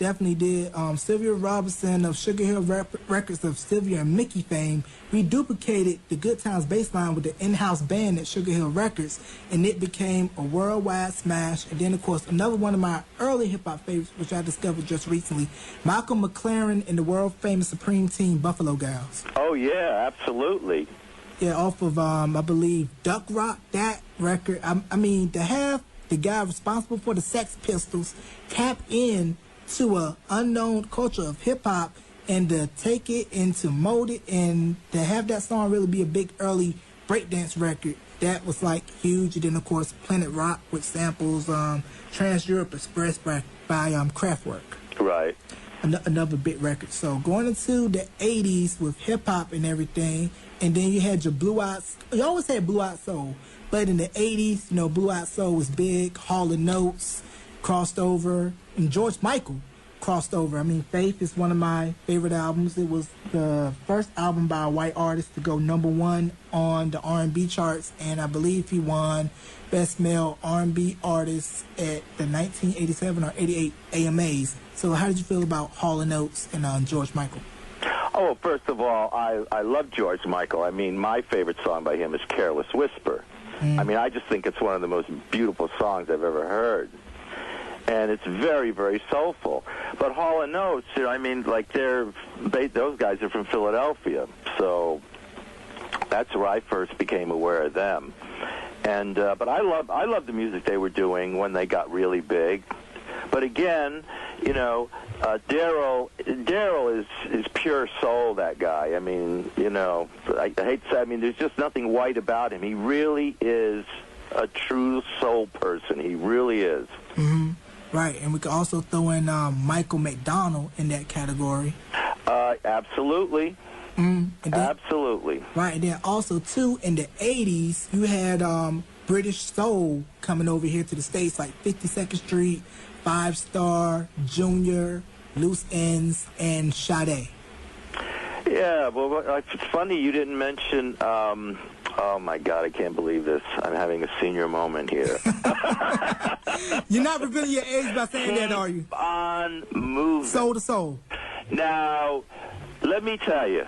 definitely did. Sylvia Robinson of Sugar Hill Records of Sylvia and Mickey fame reduplicated the Good Times bass line with the in-house band at Sugar Hill Records, and it became a worldwide smash. And then, of course, another one of my early hip-hop favorites, which I discovered just recently, Malcolm McLaren and the world-famous Supreme Team, Buffalo Gals. Oh, yeah, absolutely. Yeah, off of, I believe, Duck Rock, that record. I mean, to have the guy responsible for the Sex Pistols tap in to a unknown culture of hip-hop and to take it and to mold it and to have that song really be a big early breakdance record, that was like huge. And then, of course, Planet Rock with samples, Trans-Europe Express by Kraftwerk. Right. Another big record. So going into the 80s with hip-hop and everything, and then you had your Blue Eyes. You always had Blue Eyed Soul, but in the 80s, you know, Blue Eyed Soul was big. Hall & Notes crossed over, and George Michael crossed over. I mean, Faith is one of my favorite albums. It was the first album by a white artist to go #1 on the R&B charts, and I believe he won Best Male R&B Artist at the 1987 or 88 AMAs. So how did you feel about Hall & Notes and George Michael? Oh, first of all, I love George Michael. I mean, my favorite song by him is Careless Whisper. I mean, I just think it's one of the most beautiful songs I've ever heard. And it's very, very soulful. But Hall & Notes, you know, I mean, like those guys are from Philadelphia. So that's where I first became aware of them. And but I love the music they were doing when they got really big. But again, you know, Jarrell is pure soul, that guy. I mean, you know, I hate to say, I mean, there's just nothing white about him. He really is a true soul person. He really is. Mm-hmm. Right, and we could also throw in Michael McDonald in that category. Absolutely. Absolutely. Right, and then also, too, in the 80s, you had British soul coming over here to the States, like 52nd Street, 5 Star, Junior, Loose Ends, and Sade. Yeah, well, it's funny you didn't mention, oh my God, I can't believe this. I'm having a senior moment here. You're not revealing your age by saying that, are you? On Moving. Soul to Soul. Now, let me tell you,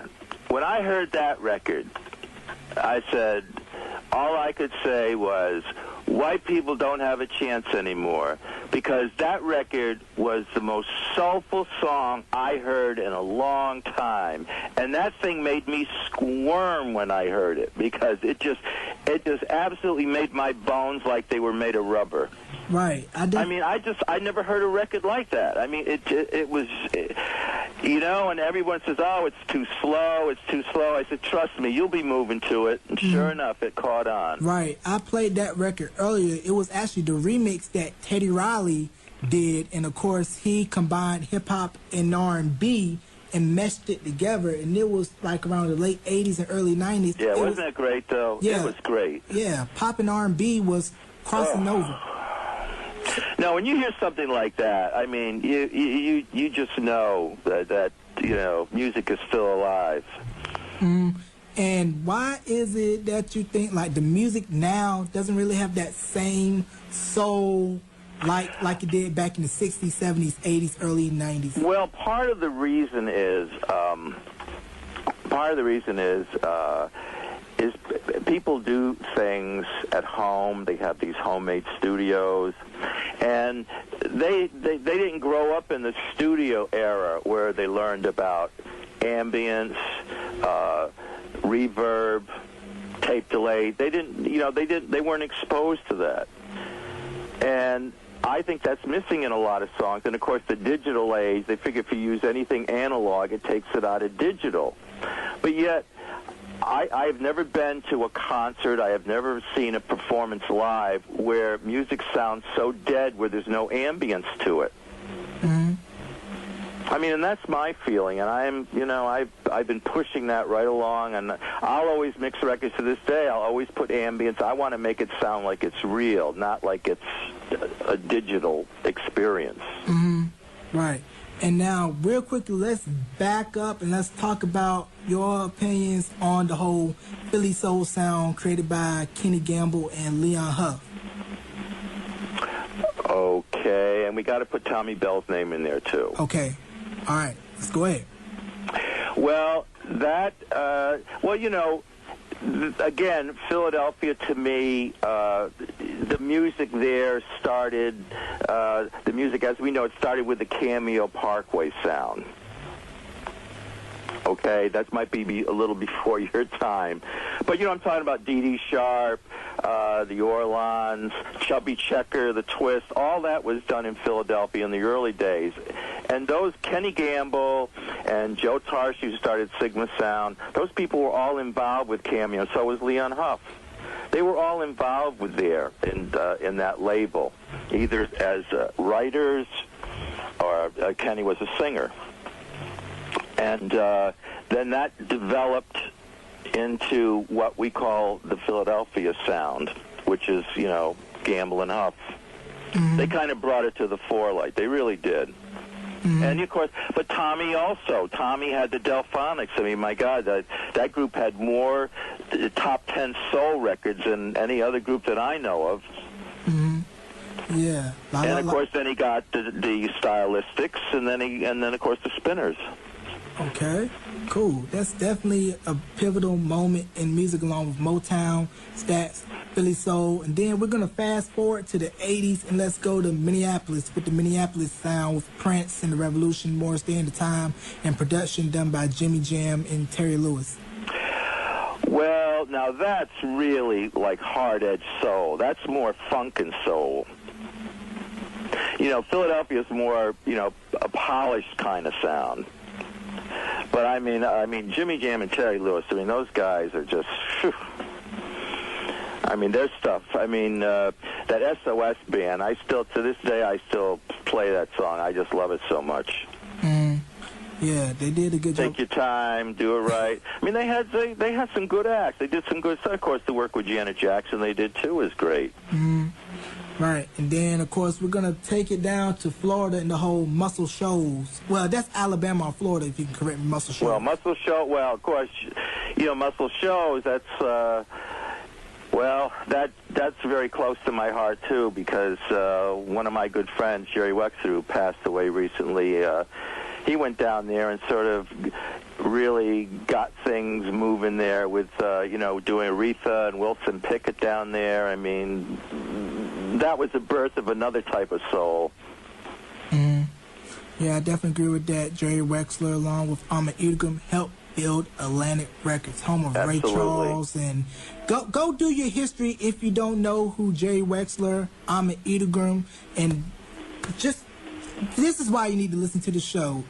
when I heard that record, I said, all I could say was, white people don't have a chance anymore, because that record was the most soulful song I heard in a long time, and that thing made me squirm when I heard it, because it just absolutely made my bones like they were made of rubber. Right. I mean, I never heard a record like that. I mean, it was, you know, and everyone says, oh, it's too slow, it's too slow. I said, trust me, you'll be moving to it. And sure enough, it caught on. Right. I played that record earlier. It was actually the remix that Teddy Riley did, and of course, he combined hip-hop and R&B and meshed it together, and it was like around the late 80s and early 90s. Yeah, wasn't that great, though? Yeah. It was great. Yeah, pop and R&B was crossing over. Now, when you hear something like that, I mean, you just know that you know, music is still alive. And why is it that you think like the music now doesn't really have that same soul like it did back in the 60s, 70s, 80s, early 90s? Well, part of the reason is people do things at home. They have these homemade studios, and they didn't grow up in the studio era where they learned about ambience, reverb, tape delay. They weren't exposed to that. And I think that's missing in a lot of songs. And of course, the digital age, they figure if you use anything analog, it takes it out of digital. But yet, I've never been to a concert, I have never seen a performance live where music sounds so dead, where there's no ambience to it. I mean, and that's my feeling, and I've been pushing that right along, and I'll always mix records to this day. I'll always put ambience. I want to make it sound like it's real, not like it's a digital experience. Right. And now, real quickly, let's back up and let's talk about your opinions on the whole Philly soul sound created by Kenny Gamble and Leon Huff. Okay, and we got to put Tommy Bell's name in there too. Okay. All right. Let's go ahead. Well, again, Philadelphia to me, the music there started, the music as we know it started with the Cameo Parkway sound. Okay, that might be a little before your time. But, I'm talking about Dee Dee Sharp, the Orlons, Chubby Checker, the Twist, all that was done in Philadelphia in the early days. And those, Kenny Gamble and Joe Tarshi, who started Sigma Sound, those people were all involved with Cameo. So was Leon Huff. They were all involved with in that label, either as writers or Kenny was a singer. And then that developed into what we call the Philadelphia sound, which is, Gamble and Huff. Mm-hmm. They kind of brought it to the forelight. They really did. Mm-hmm. And, of course, but Tommy had the Delphonics. I mean, my God, that group had more top 10 soul records than any other group that I know of. Mm-hmm. Yeah. And, of course, then he got the Stylistics, and then, of course, the Spinners. Okay, cool. That's definitely a pivotal moment in music, along with Motown, Stats, Philly Soul. And then we're going to fast forward to the 80s, and let's go to Minneapolis with the Minneapolis sound with Prince and the Revolution, Morris Day and the Time, and production done by Jimmy Jam and Terry Lewis. Well, now that's really like hard-edged soul. That's more funk and soul. Philadelphia's more, a polished kind of sound. But I mean, Jimmy Jam and Terry Lewis. I mean, those guys are just. Whew. I mean, their stuff. I mean, that SOS band. To this day, I still play that song. I just love it so much. Yeah, they did a good job. Take your time, do it right. I mean, they had some good acts. They did some good stuff. Of course, the work with Janet Jackson they did too is great. Right, and then, of course, we're going to take it down to Florida and the whole Muscle Shoals. Well, that's Alabama or Florida, if you can correct me, Muscle Shoals. Well, of course, Muscle Shoals, that's very close to my heart, too, because one of my good friends, Jerry Wexler, who passed away recently, he went down there and sort of really got things moving there with, doing Aretha and Wilson Pickett down there. I mean, that was the birth of another type of soul. Yeah, I definitely agree with that. Jerry Wexler, along with Ahmet Idgram, helped build Atlantic Records, home of Ray Charles. And go do your history if you don't know who Jerry Wexler, Ahmet Idgram, and just this is why you need to listen to the show.